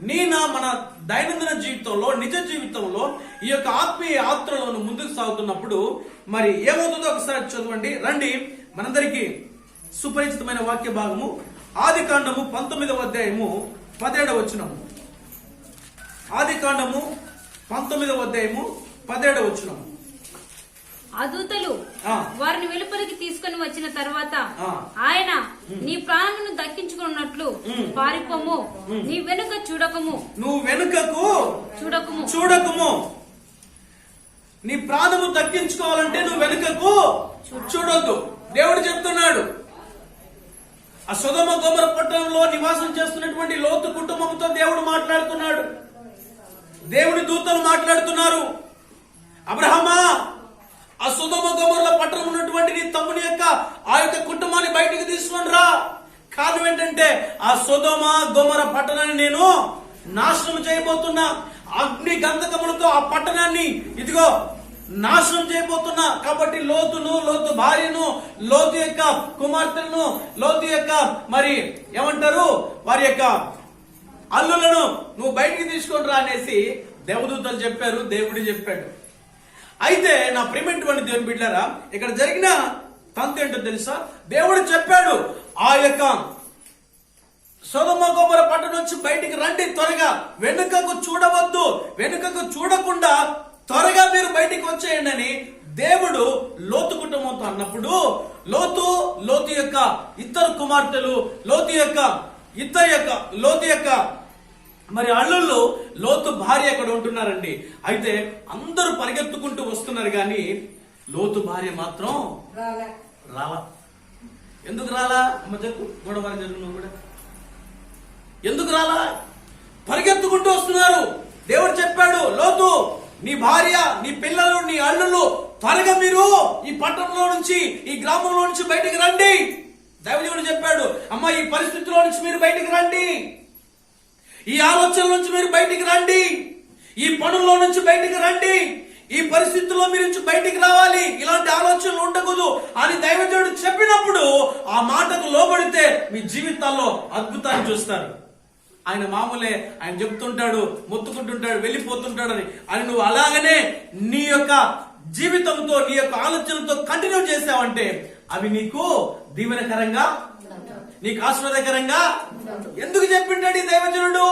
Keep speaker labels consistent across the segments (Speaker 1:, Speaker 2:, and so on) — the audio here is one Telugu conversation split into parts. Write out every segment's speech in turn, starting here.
Speaker 1: మన దైనందిన జీవితంలో, నిజ జీవితంలో ఈ యొక్క ఆత్మీయ యాత్రలోను ముందుకు సాగుతున్నప్పుడు మరి ఏమవుతుందో ఒకసారి చదవండి రండి. మనందరికీ సుపరిచితమైన వాక్య భాగము ఆదికాండము 19వ అధ్యాయము 17వ వచనము. ఆదికాండము 19వ అధ్యాయము 17వ వచనము.
Speaker 2: ఆ దూతలు వారిని వెలుపలికి తీసుకుని వచ్చిన తర్వాత ఆయన, నీ ప్రాణమును దక్కించుకున్నట్లు పారిపోము, నీ వెనుక చూడకము,
Speaker 1: నువ్వు వెనుకకు
Speaker 2: చూడకము.
Speaker 1: నీ ప్రాణము దక్కించుకోవాలంటే నువ్వు వెనుకకు చూడొద్దు. దేవుడు చెప్తున్నాడు. ఆ సొదొమ గొమొర పట్టణంలో నివాసం చేస్తున్నటువంటి లోతు కుటుంబంతో దేవుడు మాట్లాడుతున్నాడు. దేవుడి దూతలు మాట్లాడుతున్నారు. అబ్రహమా, ఆ సొదొమ గొమొర పట్టణం ఉన్నటువంటి నీ తమ్ముని యొక్క ఆ యొక్క కుటుంబాన్ని బయటికి తీసుకొని రా. కారణం ఏంటంటే ఆ సొదొమ గొమొర పట్టణాన్ని నేను నాశనం చేయబోతున్నా. అగ్ని గంధకములతో ఆ పట్టణాన్ని ఇదిగో నాశనం చేయబోతున్నా. కాబట్టి లోతును, లోతు భార్యను, లోతు యొక్క కుమార్తెను, లోతు యొక్క మరి ఏమంటారు వారి యొక్క అల్లులను నువ్వు బయటికి తీసుకొని రా అనేసి దేవదూతలు చెప్పారు. దేవుడు చెప్పాడు. అయితే నా ప్రియమైనటువంటి దేవుని బిడ్డలారా, ఇక్కడ జరిగిన తంతు ఏంటో తెలుసా? దేవుడు చెప్పాడు, ఆ యొక్క సొదొమ గొమొర పట్టణం నుంచి బయటికి రండి, త్వరగా వెనుకకు చూడవద్దు, వెనుకకు చూడకుండా త్వరగా మీరు బయటికి వచ్చేయండి అని దేవుడు లోతు కుటుంబంతో అన్నప్పుడు లోతు యొక్క ఇద్దరు కుమార్తెలు, లోతు యొక్క మరి అల్లుళ్ళు, లోతు భార్య అక్కడ ఉంటున్నారండి. అయితే అందరూ పరిగెత్తుకుంటూ వస్తున్నారు కానీ లోతు భార్య మాత్రం రాలా. ఎందుకు రాలా? అమ్మ చెప్పు, గొడవ జరుగును కూడా ఎందుకు రాలా? పరిగెత్తుకుంటూ వస్తున్నారు. దేవుడు చెప్పాడు, లోతు, నీ భార్య, నీ పిల్లలు, నీ అల్లుళ్ళు త్వరగా మీరు ఈ పట్టణంలో నుంచి, ఈ గ్రామంలో నుంచి బయటికి రండి. దేవుడు చెప్పాడు, అమ్మ ఈ పరిస్థితిలో నుంచి మీరు బయటికి రండి, ఈ ఆలోచనల నుంచి మీరు బయటికి రండి, ఈ పనుల్లో నుంచి బయటికి రండి, ఈ పరిస్థితుల్లో మీరు నుంచి బయటికి రావాలి, ఇలాంటి ఆలోచనలు ఉండకూడదు అని దైవజనుడు చెప్పినప్పుడు ఆ మాటకు లోబడితే మీ జీవితాల్లో అద్భుతాన్ని చూస్తారు. ఆయన మామూలే, ఆయన చెప్తుంటాడు, మొత్తుకుంటుంటాడు, వెళ్ళిపోతుంటాడు అని నువ్వు అలాగనే నీ యొక్క జీవితంతో, నీ యొక్క ఆలోచనలతో కంటిన్యూ చేసావంటే అవి నీకు దీవెనకరంగా, నీకు ఆశీర్వాదకరంగా. ఎందుకు చెప్పింటాడు ఈ దైవజనుడు?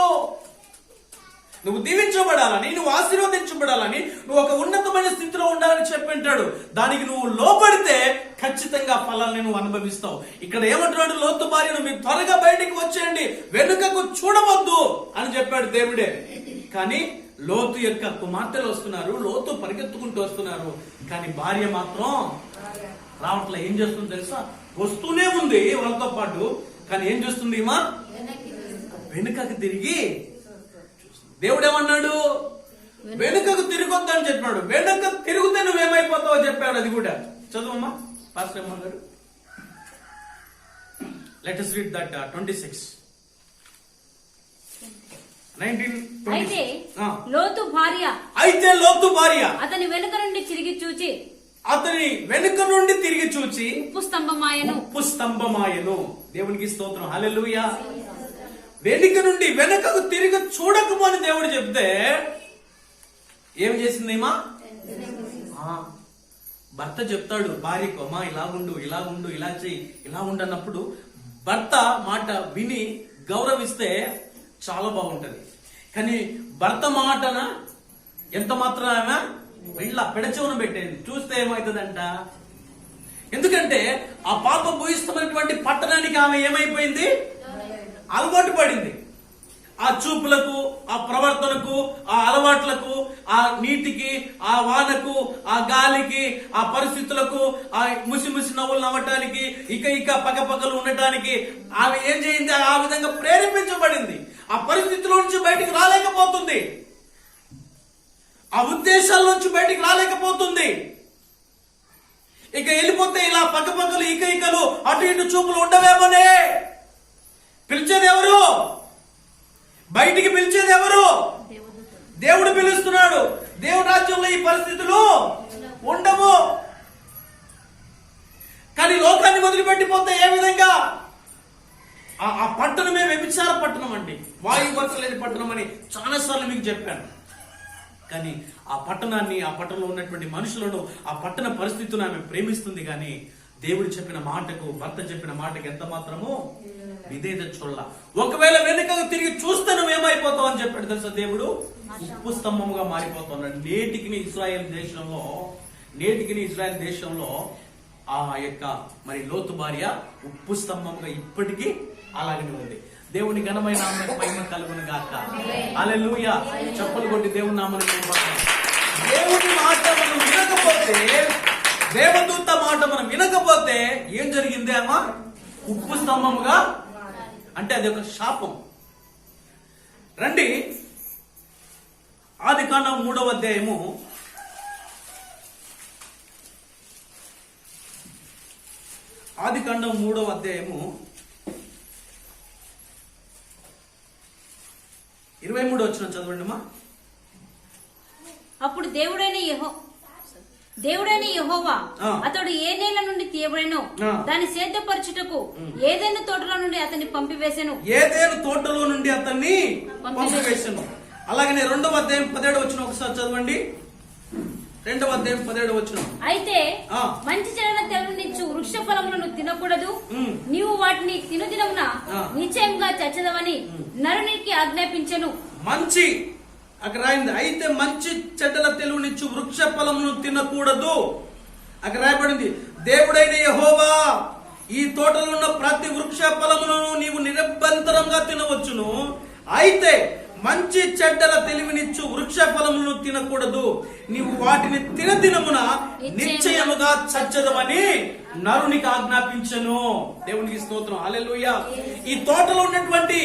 Speaker 1: నువ్వు దీవించబడాలని, నువ్వు ఆశీర్వదించబడాలని, నువ్వు ఒక ఉన్నతమైన స్థితిలో ఉండాలని చెప్పింటాడు. దానికి నువ్వు లోబడితే ఖచ్చితంగా ఫలాన్ని నువ్వు అనుభవిస్తావు. ఇక్కడ ఏమంటున్నాడు? లోతు భార్యను మీరు త్వరగా బయటికి వచ్చేయండి, వెనుకకు చూడవద్దు అని చెప్పాడు దేవుడే. కానీ లోతు యొక్క కుమార్తెలు వస్తున్నారు, లోతు పరిగెత్తుకుంటూ వస్తున్నారు, కానీ భార్య మాత్రం రావట్లే. ఏం చేస్తుంది తెలుసా? వస్తూనే ఉంది వాళ్ళతో పాటు, కానీ ఏం చేస్తుంది? ఈమా వెనుకకు తిరిగి. దేవుడు ఏమన్నాడు? వెనుకకు తిరగొద్దని చెప్పాడు. వెనుక తిరిగితే నువ్వేమైపోతావో చెప్పాడు. అది కూడా చదువమ్మా, పాస్టర్ ఏమన్నాడు? Let us read that 26.
Speaker 2: అయితే లోతు భార్య అతని వెనుక నుండి తిరిగి చూచి ఉప్పు
Speaker 1: స్తంభమాయను. దేవునికి స్తోత్రం, హల్లెలూయా. వెనుకకు తిరిగి చూడకము అని దేవుడు చెప్తే ఏం చేసిందేమా? భర్త చెప్తాడు భార్యకు, అమ్మా ఇలాగుండు, ఇలా చెయ్యి, ఇలా ఉండన్నప్పుడు భర్త మాట విని గౌరవిస్తే చాలా బాగుంటది. కానీ భర్త మాటన ఎంత మాత్రం ఆమె వెళ్ళ పెడచెవున పెట్టేది. చూస్తే ఏమవుతుందంట? ఎందుకంటే ఆ పాప భూయిష్టమైనటువంటి పట్టణానికి ఆమె ఏమైపోయింది? అలవాటు పడింది. ఆ చూపులకు, ఆ ప్రవర్తనకు, ఆ అలవాట్లకు, ఆ నీటికి, ఆ వానకు, ఆ గాలికి, ఆ పరిస్థితులకు, ఆ ముసి నవ్వులు నవ్వటానికి, ఇక పక్కపక్కలు ఉండటానికి ఆమె ఏం చేయింది? ఆ విధంగా ప్రేరేపించబడింది. ఆ పరిస్థితుల నుంచి బయటికి రాలేకపోతుంది, ఆ ఉద్దేశాల నుంచి బయటికి రాలేకపోతుంది. ఇక వెళ్ళిపోతే ఇలా పక్కపక్కలు, ఇకలు, అటు ఇటు చూపులు ఉండవేమోనే. పిలిచేది ఎవరు? బయటికి పిలిచేది ఎవరు? దేవుడు పిలుస్తున్నాడు. దేవుడి రాజ్యంలో ఈ పరిస్థితులు ఉండవు. కానీ లోకాన్ని వదిలిపెట్టిపోతే ఏ విధంగా? ఆ పట్టణమే వ్యభిచార పట్టణం అండి. వాయు వరుస లేని పట్టణం అని చాలాసార్లు మీకు చెప్పాను. కానీ ఆ పట్టణాన్ని, ఆ పట్టణంలో ఉన్నటువంటి మనుషులను, ఆ పట్టణ పరిస్థితులను ఆమె ప్రేమిస్తుంది. కానీ దేవుడు చెప్పిన మాటకు, భర్త చెప్పిన మాటకు ఎంత మాత్రమో విధేయత చూడాల. ఒకవేళ వెనుకకు తిరిగి చూస్తే నువ్వేమైపోతావు అని చెప్పాడు తెలుసా దేవుడు? ఉప్పు స్తంభముగా మారిపోతున్నాడు. నేటికి ఇజ్రాయెల్ దేశంలో ఆ యొక్క మరి లోతు భార్య ఉప్పు స్తంభంగా ఇప్పటికీ అలాగనే ఉంది. దేవుని ఘనమైన మహిమ కలుగును గాక. హల్లెలూయా. చప్పలు కొట్టి దేవుని నామమున దేవుని మాట మనం వినకపోతే, దేవదూత మాట మనం వినకపోతే ఏం జరిగింది అమ్మా? ఉప్పు స్తంభముగా, అంటే అది ఒక శాపం. రండి, ఆదికాండం 3వ అధ్యాయము 23వ వచనం చదవండి అమ్మా.
Speaker 2: అప్పుడు దేవుడైన యెహోవా అతడు ఏ నేల నుండి తీయబడెనో దాన్ని సేద్యపరచుటకు ఏదైనా తోటలో నుండి అతన్ని పంపివేసెను.
Speaker 1: అలాగనే 2వ అధ్యాయం 17వ వచనం ఒకసారి చదవండి. 2వ అధ్యాయం 17వ వచనం.
Speaker 2: అయితే మంచి చెడుల తెలవనిచ్చు వృక్ష ఫలములను తినకూడదు, నీవు వాటిని తినుదినమున నిశ్చయంగా చచ్చదవని నరునికి ఆజ్ఞాపించెను.
Speaker 1: మంచి అక్కడ రాయింది. అయితే మంచి చెడ్డల తెలివినిచ్చు వృక్ష ఫలమును తినకూడదు. అక్కడ రాయబడింది, దేవుడైన యెహోవా ఈ తోటలో ఉన్న ప్రతి వృక్ష ఫలమును నీవు నిరభ్యంతరంగా తినవచ్చును, అయితే మంచి చెడ్డల తెలివినిచ్చు వృక్ష ఫలములను తినకూడదు, నీవు వాటిని తినదినమున నిశ్చయముగా చచ్చదవని నరునికి ఆజ్ఞాపించెను. దేవునికి స్తోత్రం. హల్లెలూయా. ఈ తోటలో ఉన్నటువంటి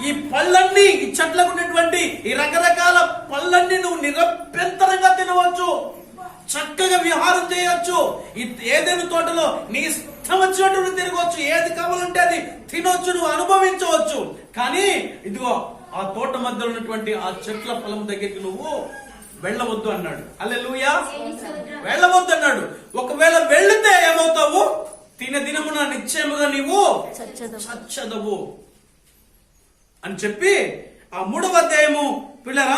Speaker 1: ఈ పళ్ళన్నీ, ఈ చెట్లకు ఉన్నటువంటి ఈ రకరకాల పళ్ళన్నీ నువ్వు నిరభ్యంతరంగా తినవచ్చు, చక్కగా విహారం చేయవచ్చు. ఏదైనా తోటలో నీ ఇష్టం వచ్చినట్టు నువ్వు తిరగవచ్చు, ఏది కావాలంటే అది తినవచ్చు, నువ్వు అనుభవించవచ్చు. కానీ ఇదిగో ఆ తోట మధ్యలో ఉన్నటువంటి ఆ చెట్ల ఫలం దగ్గరికి నువ్వు వెళ్ళవద్దు అన్నాడు. హల్లెలూయా. వెళ్ళవద్దు అన్నాడు. ఒకవేళ వెళితే ఏమవుతావు? తిన దినమున నిశ్చయముగా నీవు చచ్చదవు అని చెప్పి ఆ 3వ అధ్యాయము పిల్లరా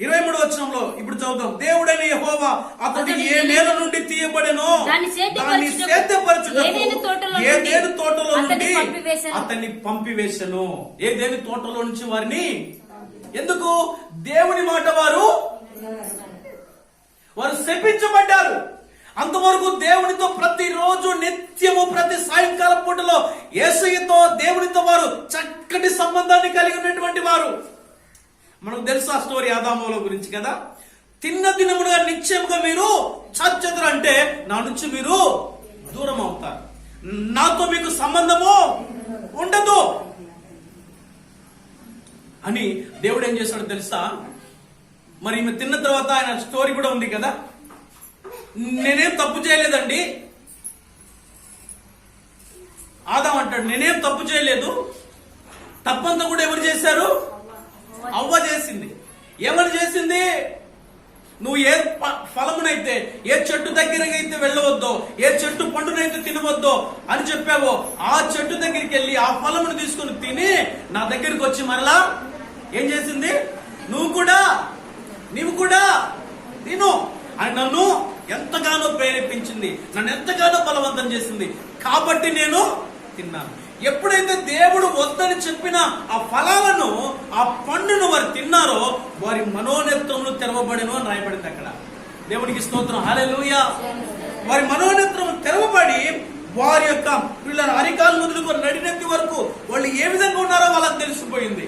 Speaker 1: 23వ వచనంలో ఇప్పుడు చదువుతాం. దేవుడైన యెహోవా అతడు ఏ నేల నుండి తీయబడెనో దాన్ని సేద్యపరచుటకు ఏదేను తోటలో నుండి అతన్ని పంపివేశను. ఏదేని తోటలో నుంచి వారిని, ఎందుకు? దేవుని మాట వారు శపించబడ్డారు. అంతవరకు దేవునితో ప్రతిరోజు నిత్యము ప్రతి సాయంకాలం పూటలో యేసయ్యతో, దేవునితో వారు చక్కటి సంబంధాన్ని కలిగి ఉన్నటువంటి వారు. మనకు తెలుసు ఆ స్టోరీ ఆదాముల గురించి కదా. తిన్న దినముగా నిశ్చయముగా మీరు చచ్చెదరు, అంటే నా నుంచి మీరు దూరం అవుతారు, నాతో మీకు సంబంధము ఉండదు అని దేవుడు ఏం చేశాడో తెలుసా? మరి ఈమె తిన్న తర్వాత ఆయన స్టోరీ కూడా ఉంది కదా. నేనేం తప్పు చేయలేదండి. ఆదాం అంటాడు, నేనేం తప్పు చేయలేదు. తప్పంతా కూడా ఎవరు చేశారు? అవ్వ చేసింది. ఏమని చేసింది? నువ్వు ఏ ఫలమునైతే, ఏ చెట్టు దగ్గరకి అయితే వెళ్ళవద్దో, ఏ చెట్టు పండునైతే తినవద్దో అని చెప్పావో ఆ చెట్టు దగ్గరికి వెళ్ళి ఆ ఫలమును తీసుకుని తిని నా దగ్గరికి వచ్చి మరలా ఏం చేసింది? నీవు కూడా తిను అని నన్ను ఎంతగానో ప్రేరేపించింది, నన్ను ఎంతగానో బలవంతం చేసింది. కాబట్టి నేను తిన్నాను. ఎప్పుడైతే దేవుడు వద్దని చెప్పిన ఆ ఫలాలను, ఆ పండును వారు తిన్నారో వారి మనోనేత్రములు తెరవబడెను అని రాయబడింది అక్కడ. దేవునికి స్తోత్రం. హల్లెలూయా. వారి మనోనేత్రములు తెరవబడి వారి యొక్క పిల్లల అరికాలు మొదలుకొని నడినెత్తి వరకు వాళ్ళు ఏ విధంగా ఉన్నారో వాళ్ళకి తెలిసిపోయింది.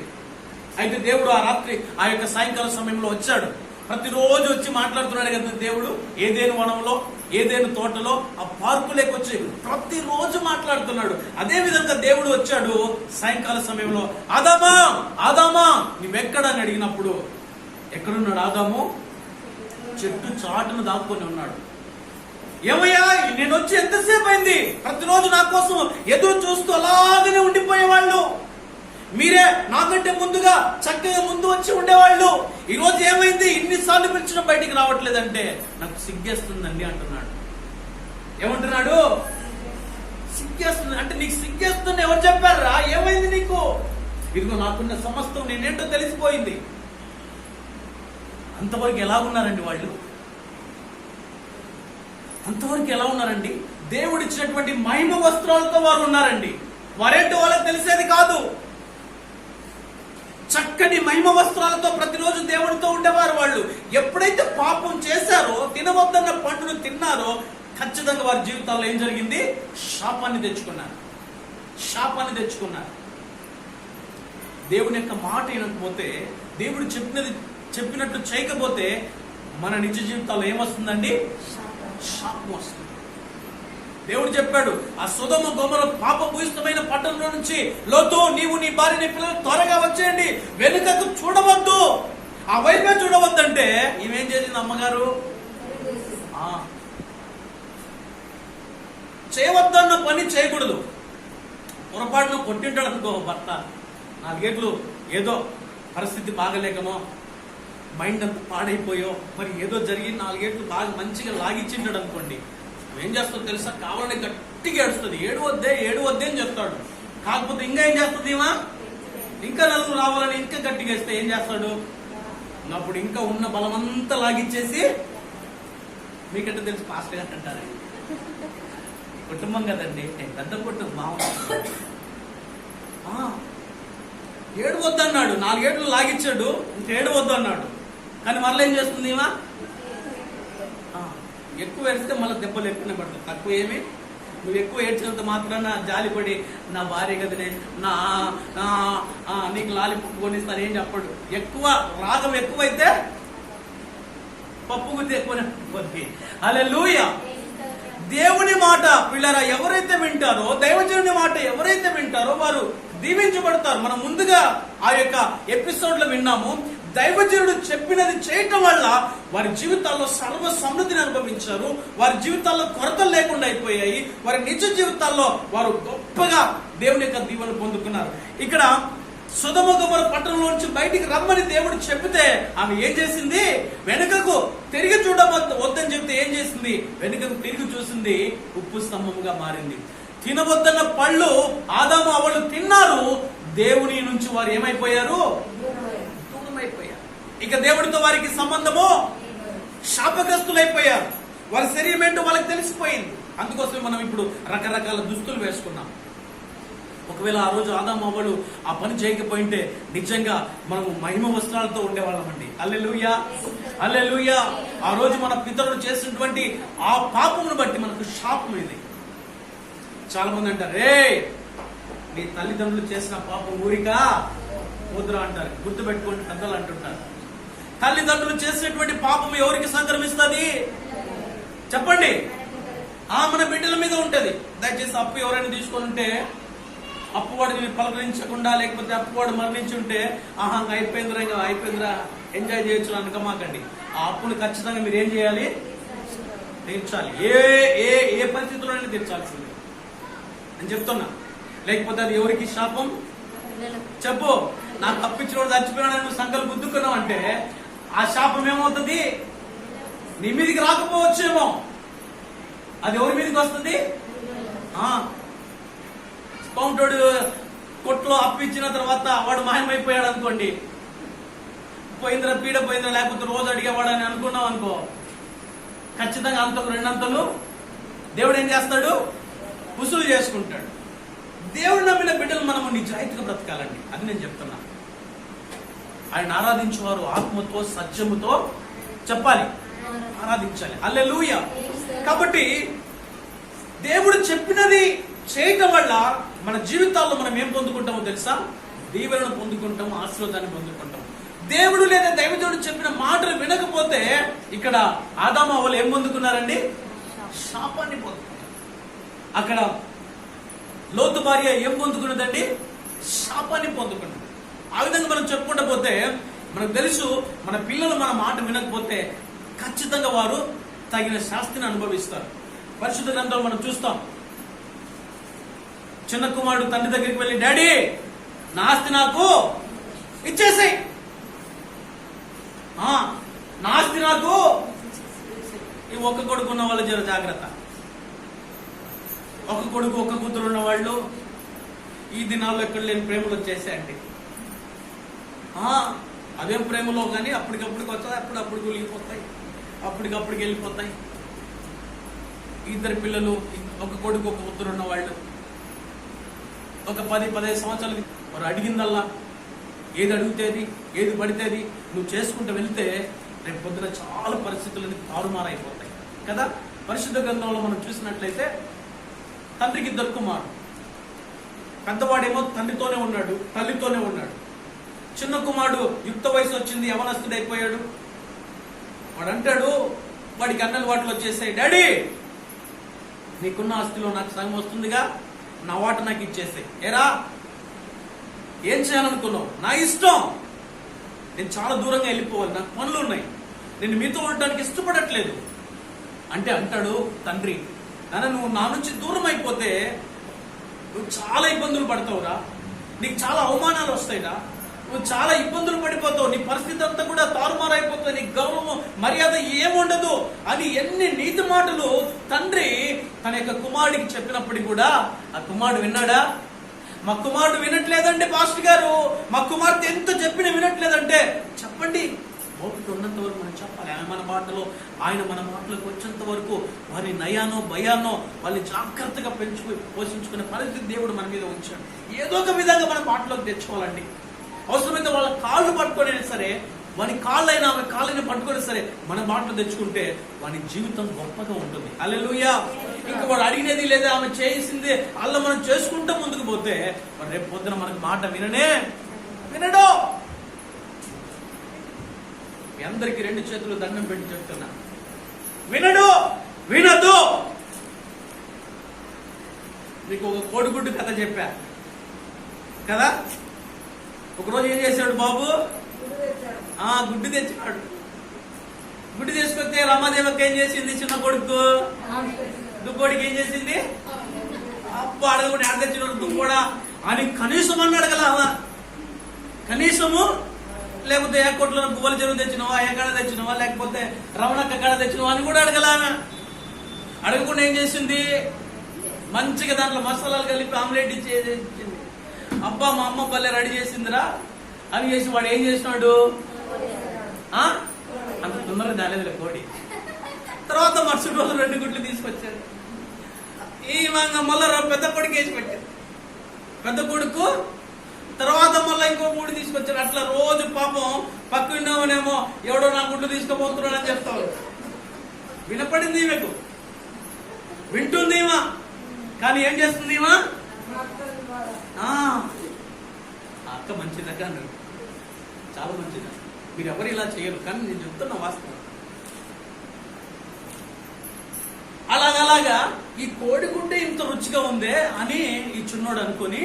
Speaker 1: అయితే దేవుడు ఆ రాత్రి ఆ యొక్క సాయంకాల సమయంలో వచ్చాడు. ప్రతిరోజు వచ్చి మాట్లాడుతున్నాడు కదా దేవుడు. ఏదేను వనంలో, ఏదేను తోటలో, ఆ పార్కులోకి వచ్చి ప్రతిరోజు మాట్లాడుతున్నాడు. అదే విధంగా దేవుడు వచ్చాడు సాయంకాల సమయంలో. ఆదామా నువ్వెక్కడ అని అడిగినప్పుడు ఎక్కడున్నాడు ఆదాము? చెట్టు చాటును దాక్కుని ఉన్నాడు. ఏమయ్యా, నేను వచ్చి ఎంతసేపు అయింది? ప్రతిరోజు నా కోసం ఎదురు చూస్తూ అలాగనే ఉండిపోయేవాళ్ళు. మీరే నాకంటే ముందుగా చక్కగా ముందు వచ్చి ఉండేవాళ్ళు. ఈ రోజు ఏమైంది? ఇన్నిసార్లు పిలిచిన బయటికి రావట్లేదంటే నాకు సిగ్గేస్తుందండి అంటున్నాడు. ఏమంటున్నాడు? సిగ్గేస్తుంది అంటే నీకు సిగ్గేస్తుంది ఎవరు చెప్పారా? ఏమైంది నీకు? ఇదిగో నాకున్న సమస్తం నేనేంటో తెలిసిపోయింది. అంతవరకు ఎలా ఉన్నారండి వాళ్ళు? అంతవరకు ఎలా ఉన్నారండి? దేవుడు ఇచ్చినటువంటి మహిమ వస్త్రాలతో వారు ఉన్నారండి. వారేంటో వాళ్ళకి తెలిసేది కాదు. చక్కటి మహిమ వస్త్రాలతో ప్రతిరోజు దేవుడితో ఉండేవారు వాళ్ళు. ఎప్పుడైతే పాపం చేశారో, తినవద్దన్న పండును తిన్నారో, ఖచ్చితంగా వారి జీవితాల్లో ఏం జరిగింది? శాపాన్ని తెచ్చుకున్నారు. శాపాన్ని తెచ్చుకున్నారు. దేవుని యొక్క మాట వినకపోతే, దేవుడు చెప్పినట్టు చేయకపోతే మన నిజ జీవితాల్లో ఏమొస్తుందండి? శాపం వస్తుంది. దేవుడు చెప్పాడు, ఆ సొదొమ గొమొర పాపభూయిష్టమైన పట్టణంలో నుంచి లోతు, నీవు నీ భార్య నీ పిల్లలు త్వరగా వచ్చేయండి, వెనుకకు చూడవద్దు, ఆ వైపే చూడవద్దంటే ఈమెం చేసింది అమ్మగారు? చేయవద్దన్న పని చేయకూడదు. పొరపాటును కొట్టింటాడు అనుకో భర్త, 4 ఏళ్ళు ఏదో పరిస్థితి బాగలేకనో, మైండ్ అంతా పాడైపోయో, మరి ఏదో జరిగి 4 ఏళ్ళు బాగా మంచిగా లాగిచ్చింటాడు అనుకోండి, ఏం చేస్తుందో తెలుసా? కావాలని గట్టిగా ఏడుస్తుంది. ఏడవద్దే అని చెప్తాడు. కాకపోతే ఇంకా ఏం చేస్తుంది? ఇంకా నలుగురు రావాలని ఇంకా గట్టిగా వేస్తే ఏం చేస్తాడు? అప్పుడు ఇంకా ఉన్న బలమంతా లాగిచ్చేసి, మీకంటే తెలుసు పాస్టర్ గారు అంటారు, కుటుంబం కదండి, పెద్ద కుటుంబం, ఏడవద్దు అన్నాడు. 4 ఏళ్ళు లాగిచ్చాడు, ఇంకా ఏడవద్దు అన్నాడు. కానీ మళ్ళీ ఏం చేస్తుంది? ఎక్కువ ఏడిస్తే మళ్ళీ దెబ్బలు ఎక్కువనే పడుతుంది. తక్కువ ఏమి, నువ్వు ఎక్కువ ఏడ్చినంత మాత్రాన జాలిపడి నా భార్య గదినే నీకు లాలిపప్పు కొనిస్తాను ఏం చెప్పడు. ఎక్కువ రాగం ఎక్కువైతే పప్పు గుర్తు ఎక్కువనే కొద్ది. హల్లెలూయా. దేవుని మాట పిల్లరా ఎవరైతే వింటారో, దైవజనుని మాట ఎవరైతే వింటారో వారు దీవించబడతారు. మనం ముందుగా ఆ యొక్క ఎపిసోడ్ లో విన్నాము, దైవజనుడు చెప్పినది చేయటం వల్ల వారి జీవితాల్లో సర్వ సమృద్ధిని అనుభవించారు. వారి జీవితాల్లో కొరతలు లేకుండా అయిపోయాయి. వారి నిజ జీవితాల్లో వారు గొప్పగా దేవుని యొక్క దీవెన పొందుకున్నారు. ఇక్కడ సొదొమ గొమొర పట్టణంలో నుంచి బయటికి రమ్మని దేవుడు చెబితే ఆమె ఏం చేసింది? వెనుకకు తిరిగి వద్దని చెప్తే ఏం చేసింది? వెనుకకు తిరిగి చూసింది, ఉప్పు స్తంభముగా మారింది. తినవద్దన్న పళ్ళు ఆదాము అవ్వలు తిన్నారు. దేవుని నుంచి వారు ఏమైపోయారు? దూరమైపోయారు. ఇక దేవుడితో వారికి సంబంధము, శాపగ్రస్తులైపోయారు. వారి శరీరం ఏంటో వాళ్ళకి తెలిసిపోయింది. అందుకోసమే మనం ఇప్పుడు రకరకాల దుస్తులు వేసుకున్నాం. ఒకవేళ ఆ రోజు ఆదాము అవ్వలు ఆ పని చేయకపోయింటే నిజంగా మనము మహిమ వస్త్రాలతో ఉండేవాళ్ళమండి. హల్లెలూయా, హల్లెలూయా. ఆ రోజు మన పితరులు చేసినటువంటి ఆ పాపమును బట్టి మనకు శాపం ఇది. చాలా మంది అంటారు, రే నీ తల్లిదండ్రులు చేసిన పాపం ఊరికా వద్దురా అంటారు. గుర్తు పెట్టుకోండి, పెద్దలు అంటుంటారు. తల్లిదండ్రులు చేసినటువంటి పాపం ఎవరికి సంక్రమిస్తుంది చెప్పండి? మన బిడ్డల మీద ఉంటది. దయచేసి అప్పు ఎవరైనా తీసుకొని ఉంటే, అప్పువాడిని పలకరించకుండా, లేకపోతే అప్పువాడు మరణించి ఉంటే అయిపోయిందిరా ఎంజాయ్ చేయొచ్చు అనుకోమాకండి. ఆ అప్పుని ఖచ్చితంగా మీరు ఏం చేయాలి? తీర్చాలి. ఏ పరిస్థితుల్లోనే తీర్చాల్సింది అని చెప్తున్నా. లేకపోతే అది ఎవరికి శాపం చెప్పు? నాకు తప్పించిన చచ్చిపోయినా నువ్వు సంకల్పం గుద్దుకున్నావు అంటే ఆ శాపం ఏమవుతుంది? నీ మీదకి రాకపోవచ్చేమో, అది ఎవరి మీదకి వస్తుంది? కౌంటోడు కొట్లో అప్పించిన తర్వాత వాడు మాయమైపోయాడు అనుకోండి, పోయిందిరా పీడ పోయిందిరా, లేకపోతే రోజు అడిగేవాడు అని అనుకున్నావు అనుకో, ఖచ్చితంగా అంతకు 2 అంతలు దేవుడు ఏం చేస్తాడు? వసూలు చేసుకుంటాడు. దేవుడు నమ్మిన బిడ్డలు మనము నిజాయితీగా బ్రతకాలండి. అది నేను చెప్తున్నా. ఆయన ఆరాధించేవారు ఆత్మతో సత్యముతో చెప్పాలి, ఆరాధించాలి. హల్లెలూయా. కాబట్టి దేవుడు చెప్పినది చేయటం వల్ల మన జీవితాల్లో మనం ఏం పొందుకుంటామో తెలుసా? దీవెనను పొందుకుంటాము, ఆశీర్వాదాన్ని పొందుకుంటాము. దేవుడు లేదా దైవజనుడు చెప్పిన మాటలు వినకపోతే ఇక్కడ ఆదాము అవ్వలు ఏం పొందుకున్నారండి? శాపాన్ని పొందుకున్నారు. అక్కడ లోతు భార్య ఏం పొందుకున్నదండి? శాపాన్ని పొందుకున్నది. ఆ విధంగా మనం చెప్పుకుంటూ పోతే మనకు తెలుసు, మన పిల్లలు మన మాట వినకపోతే ఖచ్చితంగా వారు తగిన శాస్తిని అనుభవిస్తారు. పరిశుద్ధ గ్రంథంలో మనం చూస్తాం, చిన్న కుమారుడు తండ్రి దగ్గరికి వెళ్ళి, డాడీ నా ఆస్తి నాకు ఇచ్చేసాయి, నా ఆస్తి నాకు. ఈ ఒక్క కొడుకున్న వాళ్ళు జర జాగ్రత్త. ఒక కొడుకు ఒక కూతురు ఉన్న వాళ్ళు ఈ దినాల్లో ఎక్కడ లేని ప్రేమలు వచ్చేసాయండి. అదేం ప్రేమలో కానీ అప్పటికప్పటికి వస్తాయి, అప్పుడప్పుడు కూలిగిపోతాయి, అప్పటికప్పటికి వెళ్ళిపోతాయి. ఇద్దరు పిల్లలు, ఒక కొడుకు ఒక కూతురు ఉన్న వాళ్ళు ఒక 10-15 సంవత్సరాలకి వారు అడిగిందల్లా ఏది అడిగితేది ఏది పడితేది నువ్వు చేసుకుంటూ వెళ్తే రేపు పొద్దున చాలా పరిస్థితులు తారుమారైపోతాయి కదా. పరిశుద్ధ గ్రంథంలో మనం చూసినట్లయితే తండ్రికి 2 కుమారులు. పెద్దవాడేమో తండ్రితోనే ఉన్నాడు, తల్లితోనే ఉన్నాడు. చిన్న కుమారుడు యుక్త వయసు వచ్చింది, యవనస్తుడైపోయాడు. వాడు అంటాడు, వాడికి అన్నలు వాటిలో వచ్చేసాయి, డాడీ నీకున్న ఆస్తిలో నాకు సగం వస్తుందిగా, నా వాట నాకు ఇచ్చేసాయి. ఏరా ఏం చేయాలనుకున్నావు? నా ఇష్టం, నేను చాలా దూరంగా వెళ్ళిపోవాలి, నాకు పనులు ఉన్నాయి, నేను మీతో ఉండడానికి ఇష్టపడట్లేదు అంటే అంటాడు తండ్రి, నాన్న నువ్వు నా నుంచి దూరం అయిపోతే నువ్వు చాలా ఇబ్బందులు పడతావురా, నీకు చాలా అవమానాలు వస్తాయిరా, నువ్వు చాలా ఇబ్బందులు పడిపోతావు, నీ పరిస్థితి అంతా కూడా తారుమారైపోతుంది, నీ గౌరవం మర్యాద ఏముండదు అని ఎన్ని నీతి మాటలు తండ్రి తన యొక్క కుమారుడికి చెప్పినప్పటికీ కూడా ఆ కుమారుడు విన్నాడా? మా కుమారుడు వినట్లేదండి పాస్టర్ గారు, మా కుమార్తె ఎంత చెప్పినా వినట్లేదంటే చెప్పండి, ఓపిక ఉన్నంత వరకు మనం చెప్పాలి. ఆయన మన మాటలో ఆయన మన మాటలోకి వచ్చేంత వరకు వారి నయానో భయానో వాళ్ళని జాగ్రత్తగా పోషించుకునే పరిస్థితి దేవుడు మన మీద ఉంచాడు. ఏదో ఒక విధంగా మన మాటలోకి తెచ్చుకోవాలండి. అవసరమైతే వాళ్ళ కాళ్ళు పట్టుకునే సరే, వాని కాళ్ళైనా ఆమె కాళ్ళని పట్టుకునే సరే మన మాటలు తెచ్చుకుంటే వాని జీవితం గొప్పగా ఉంటుంది. హల్లెలూయా. ఇంకా వాడు అడిగినది లేదా ఆమె చేసింది అలా మనం చేసుకుంటూ ముందుకు పోతే వాడు రేపు పొద్దున మనకు మాట వినడు. మీ అందరికి 2 చేతులు దండం పెట్టి చెప్తున్నా, వినదు. మీకు ఒక కోడిగుడ్డు కథ చెప్పా కదా. ఒకరోజు ఏం చేశాడు బాబు? గుడ్డు తెచ్చాడు. గుడ్డు తీసుకొస్తే రమాదేవక్క ఏం చేసింది? చిన్న కొడుకు దుక్కోడికి ఏం చేసింది? అబ్బా అడగకుండా ఆడ తెచ్చినాడు దుక్కోడా అని కనీసం అన్నాడు కదా. కనీసము లేకపోతే ఏ కొట్లో పువ్వుల చెరువు తెచ్చినవా, ఏ కాడ తెచ్చినవా, లేకపోతే రమణక్క కాడ తెచ్చినవా అని కూడా అడగల. అడగకుండా ఏం చేసింది? మంచిగా దాంట్లో మసాలాలు కలిపి ఆమ్లెట్ ఇచ్చేది. అబ్బా మా అమ్మ పల్లె రెడీ చేసిందిరా అని చేసి వాడు ఏం చేసినాడు? అంత తొందరగా దాలేదు కోడి. తర్వాత మరుసటి రోజు 2 గుడ్లు తీసుకొచ్చాడు. ఈ మళ్ళా పెద్ద కొడుకు వేసి పెట్టాడు. పెద్ద కొడుకు తర్వాత మళ్ళీ ఇంకో 3 తీసుకొచ్చాడు. అట్లా రోజు పాపం పక్కనేమో ఎవడో నా గుడ్లు తీసుకుపోతున్నాడు అని చెప్తావు. వినపడింది ఈమెకు, వింటుంది ఈమా, కానీ ఏం చేస్తుంది ఈమా? అక్క మంచిదక్క అన్నాడు, చాలా మంచిది, మీరు ఎవరు ఇలా చేయరు, కానీ నేను చెప్తున్నా వాస్తవం. అలాగా ఈ కోడిగుడ్డే ఇంత రుచిగా ఉందే అని ఈ చిన్నోడు అనుకుని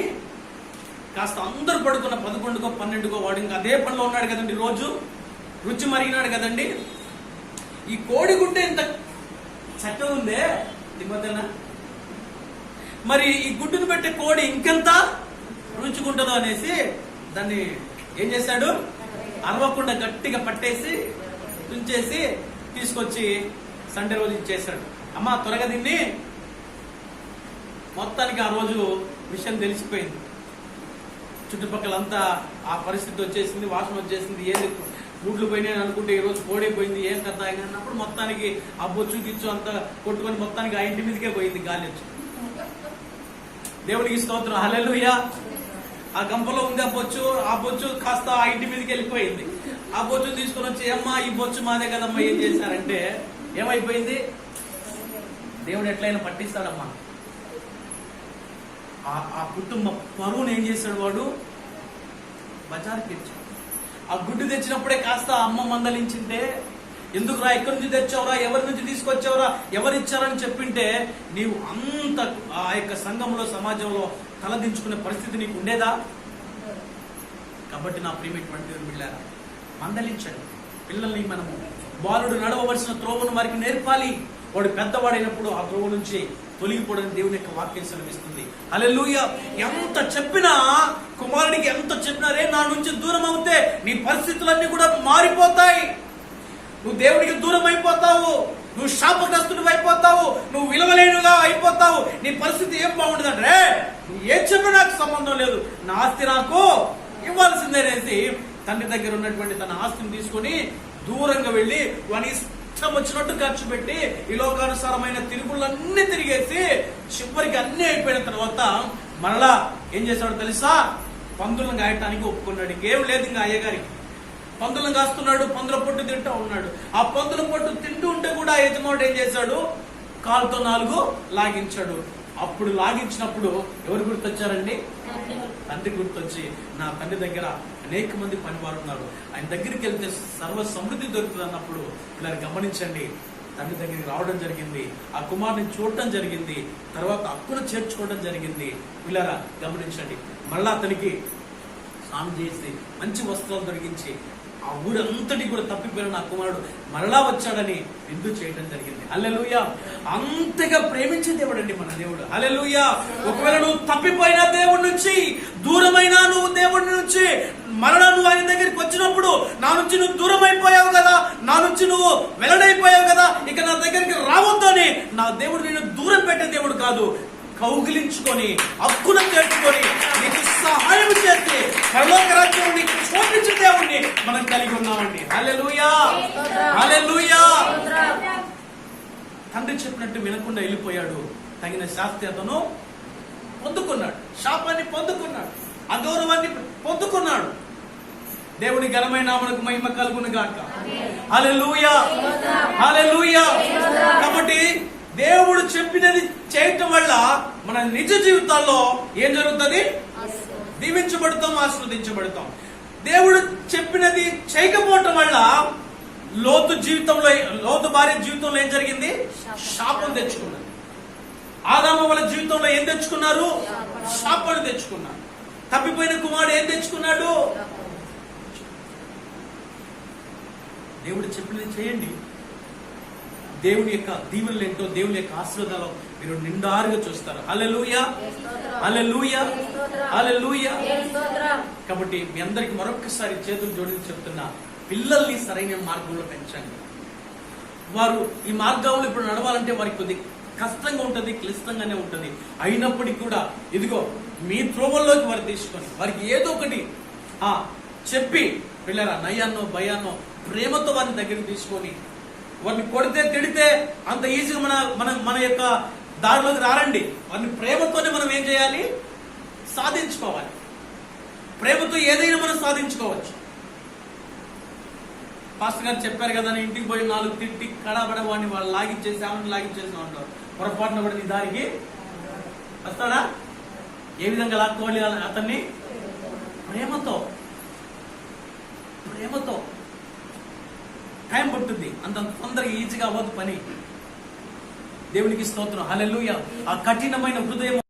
Speaker 1: కాస్త అందరు పడుకున్న 11కో 12కో వాడు ఇంకా అదే పనిలో ఉన్నాడు కదండి, రోజు రుచి మరిగినాడు కదండి. ఈ కోడిగుడ్డే ఇంత చక్కగా ఉందే దిమ్మతేనా, మరి ఈ గుడ్డును పెట్టే కోడి ఇంకెంత రుచుకుంటుందో అనేసి దాన్ని ఏం చేశాడు? అరవకుండా గట్టిగా పట్టేసి తుంచేసి తీసుకొచ్చి సండే రోజు ఇచ్చేశాడు. అమ్మా త్వరగా తిని. మొత్తానికి ఆ రోజు విషయం తెలిసిపోయింది. చుట్టుపక్కలంతా ఆ పరిస్థితి వచ్చేసింది, వాసన వచ్చేసింది, ఏది గుడ్లు పోయినాయి అనుకుంటే ఈ రోజు కోడైపోయింది, ఏం కథ అన్నప్పుడు మొత్తానికి ఆ బొచ్చు గిచ్చు అంతా కొట్టుకొని మొత్తానికి ఆ ఇంటి మీదకే పోయింది గాలి వచ్చి. దేవుడికి స్తోత్రం, హల్లెలూయా. ఆ గంపలో ఉంది ఆ బొచ్చు కాస్త ఆ ఇంటి మీదకి వెళ్ళిపోయింది. ఆ బొచ్చు తీసుకొని వచ్చి అమ్మా ఈ బొచ్చు మాదే కదమ్మా, ఏం చేశారంటే ఏమైపోయింది? దేవుడు ఎట్లయినా పట్టిస్తాడమ్మా. ఆ కుటుంబ పరువును ఏం చేశాడు వాడు? బజార్కి తెచ్చాడు. ఆ గుడ్డు తెచ్చినప్పుడే కాస్త అమ్మ మందలించింటే, ఎందుకురా, ఎక్కడి నుంచి తెచ్చావురా, ఎవరి నుంచి తీసుకొచ్చావురా, ఎవరిచ్చారని చెప్పింటే నీవు అంత ఆ యొక్క సంఘంలో సమాజంలో తలదించుకునే పరిస్థితి నీకు ఉండేదా? కాబట్టి నా ప్రియమైనటువంటి పిల్లరా, మందలించండి పిల్లల్ని. మనము బాలుడు నడవవలసిన త్రోవను వారికి నేర్పాలి. వాడు పెద్దవాడైనప్పుడు ఆ త్రోవ నుంచి తొలగిపోవడానికి దేవుని యొక్క వాక్యం సెలవిస్తుంది. హల్లెలూయా. ఎంత చెప్పినా కుమారుడికి ఎంత చెప్పినా రే నా నుంచి దూరం అవుతే నీ పరిస్థితులన్నీ కూడా మారిపోతాయి. నువ్వు దేవుడికి దూరం అయిపోతావు. నువ్వు శాపగ్రస్తుడు అయిపోతావు, నువ్వు విలువలేనుగా అయిపోతావు, నీ పరిస్థితి ఏం బాగుంటుందంటే నువ్వు ఏం చెప్పినా నాకు సంబంధం లేదు, నా ఆస్తి నాకు ఇవ్వాల్సిందేనేసి తండ్రి దగ్గర ఉన్నటువంటి తన ఆస్తిని తీసుకొని దూరంగా వెళ్లి వాని ఇష్టం వచ్చినట్టు ఖర్చు పెట్టి ఈ లోకానుసారమైన తిరుగుళ్ళన్నీ తిరిగేసి చివరికి అన్ని అయిపోయిన తర్వాత మరలా ఏం చేశాడో తెలుసా? పందులను గాయటానికి ఒప్పుకున్నాడు. ఇంకేం లేదు ఇంకా అయ్యగారికి. పందులను కాస్తున్నాడు, పందుల పొట్టు తింటూ ఉన్నాడు. ఆ పందుల పొట్టు తింటూ ఉంటే కూడా యజమానుడు ఏం చేశాడు? కాలుతో 4 లాగించాడు. అప్పుడు లాగించినప్పుడు ఎవరు గుర్తొచ్చారండి? తండ్రి గుర్తొచ్చి, నా తండ్రి దగ్గర అనేక మంది పనివారు ఉన్నారు, ఆయన దగ్గరికి వెళ్తే సర్వ సమృద్ధి దొరుకుతుంది అన్నప్పుడు ఇలా గమనించండి, తండ్రి దగ్గరికి రావడం జరిగింది, ఆ కుమారుని చూడటం జరిగింది, తర్వాత హక్కును చేర్చుకోవడం జరిగింది. పిల్లరా గమనించండి, మళ్ళా అతనికి స్నానం చేసి మంచి వస్త్రాలు దొరికించి ఆ ఊరంతటి కూడా తప్పిపోయిన నా కుమారుడు మరలా వచ్చాడని విందు చేయడం జరిగింది. హల్లెలూయా! అంతగా ప్రేమించే దేవుడు అండి మన దేవుడు. హల్లెలూయా! ఒకవేళ నువ్వు తప్పిపోయినా దేవుడి నుంచి, దూరమైనా నువ్వు దేవుడి నుంచి, మరలా నువ్వు ఆయన దగ్గరికి వచ్చినప్పుడు నా నుంచి నువ్వు దూరం అయిపోయావు కదా, నా నుంచి నువ్వు వెల్లడైపోయావు కదా, ఇక నా దగ్గరికి రావద్దని నా దేవుడు నిన్ను దూరం పెట్టే దేవుడు కాదు, కౌగిలించుకొని హక్కున చేర్చుకొని నీకు సహాయం చేసి పరలోక రాజ్యం నీకు చూపించే దేవుడిని మనం కలిగి ఉన్నామండి. హల్లెలూయా! హల్లెలూయా! తండ్రి చెప్పినట్టు వినకుండా వెళ్ళిపోయాడు. తగిన శాస్తి అతను పొందుకున్నాడు, శాపాన్ని పొందుకున్నాడు, అగౌరవాన్ని పొందుకున్నాడు. దేవుని ఘనమైన నామమునకు మహిమ కలుగును గాక. హల్లెలూయా! హల్లెలూయా! కాబట్టి దేవుడు చెప్పినది చేయటం వల్ల మన నిజ జీవితాల్లో ఏం జరుగుతుంది? దీవించబడతాం, ఆశీర్వదించబడతాం. దేవుడు చెప్పినది చేయకపోవటం వల్ల లోతు భార్య జీవితంలో ఏం జరిగింది? శాపం తెచ్చుకున్నారు. ఆదాము వాళ్ళ జీవితంలో ఏం తెచ్చుకున్నారు? శాపాన్ని తెచ్చుకున్నారు. తప్పిపోయిన కుమారుడు ఏం తెచ్చుకున్నాడు? దేవుడు చెప్పినది చేయండి. దేవుని యొక్క దీవెనలు ఏంటో, దేవుని యొక్క ఆశీర్వాదాలు మీరు నిండారుగా చూస్తారు. హల్లెలూయా! హల్లెలూయా! హల్లెలూయా! కాబట్టి మీ అందరికి మరొకసారి చేతులు జోడించి చెప్తున్నా, పిల్లల్ని సరైన మార్గంలో పెంచండి. వారు ఈ మార్గంలో ఇప్పుడు నడవాలంటే వారికి కొద్ది కష్టంగా ఉంటుంది, క్లిష్టంగానే ఉంటుంది. అయినప్పటికీ కూడా ఇదిగో మీ త్రోవల్లోకి వారు తీసుకొని వారికి ఏదో ఒకటి చెప్పి పిల్లరా నయ్యాన్నో భయాన్నో ప్రేమతో వారిని దగ్గరికి తీసుకొని, వారిని కొడితే తిడితే అంత ఈజీగా మన యొక్క దారిలోకి రారండి. వారిని ప్రేమతోనే మనం ఏం చేయాలి? సాధించుకోవాలి. ప్రేమతో ఏదైనా మనం సాధించుకోవచ్చు. పాస్టర్ గారు చెప్పారు కదా, ఇంటికి పోయి 4 తిట్టి కడబడ వాడిని వాళ్ళు లాగిచ్చేసి ఆమెను లాగిచ్చేసి ఉంటారు. పొరపాటున పడి నీ దారికి వస్తాడా? ఏ విధంగా లాక్కోవాలి అతన్ని? ప్రేమతో. ప్రేమతో. టైం పట్టుద్ది, అంత తొందరగా ఈజీగా అవ్వదు పని. దేవునికి స్తోత్రం. హల్లెలూయా! ఆ కఠినమైన హృదయం